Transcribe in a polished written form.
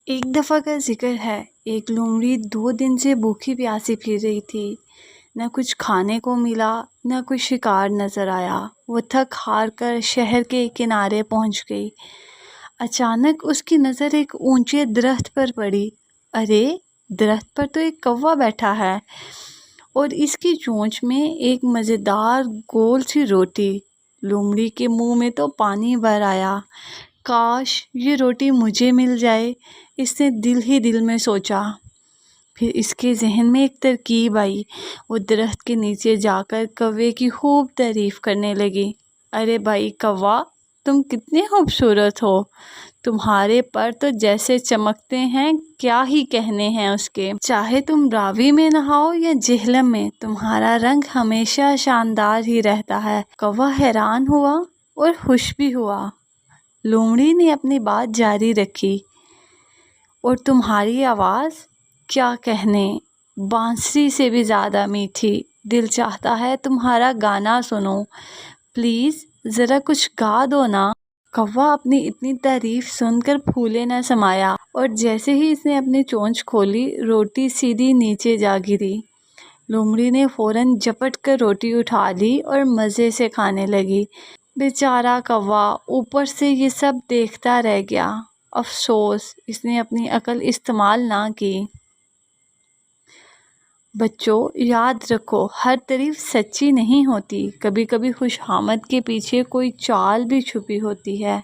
एक दफ़ा का ज़िक्र है, एक लोमड़ी 2 दिन से भूखी प्यासी फिर रही थी। न कुछ खाने को मिला, न कोई शिकार नज़र आया। वो थक हार कर शहर के किनारे पहुंच गई। अचानक उसकी नज़र एक ऊंचे दरख्त पर पड़ी। अरे, दरख्त पर तो एक कौवा बैठा है और इसकी चोंच में एक मज़ेदार गोल सी रोटी। लोमड़ी के मुंह में तो पानी भर आया। काश ये रोटी मुझे मिल जाए, इसने दिल ही दिल में सोचा। फिर इसके जहन में एक तरकीब आई। वो दरख्त के नीचे जाकर कौवे की खूब तारीफ करने लगी। अरे भाई कौवा, तुम कितने खूबसूरत हो। तुम्हारे पर तो जैसे चमकते हैं, क्या ही कहने हैं उसके। चाहे तुम रावी में नहाओ या जेहलम में, तुम्हारा रंग हमेशा शानदार ही रहता है। कौवा हैरान हुआ और खुश भी हुआ। लोमड़ी ने अपनी बात जारी रखी, और तुम्हारी आवाज़ क्या कहने, बांसुरी से भी ज़्यादा मीठी। दिल चाहता है तुम्हारा गाना सुनो। प्लीज़ ज़रा कुछ गा दो ना। कौवा अपनी इतनी तारीफ सुनकर फूले न समाया, और जैसे ही इसने अपनी चोंच खोली, रोटी सीधी नीचे जा गिरी। लोमड़ी ने फ़ौरन झपट कर रोटी उठा ली और मज़े से खाने लगी। बेचारा कौवा ऊपर से ये सब देखता रह गया। अफसोस, इसने अपनी अकल इस्तेमाल ना की। बच्चों, याद रखो, हर तारीफ सच्ची नहीं होती। कभी कभी खुशामद के पीछे कोई चाल भी छुपी होती है।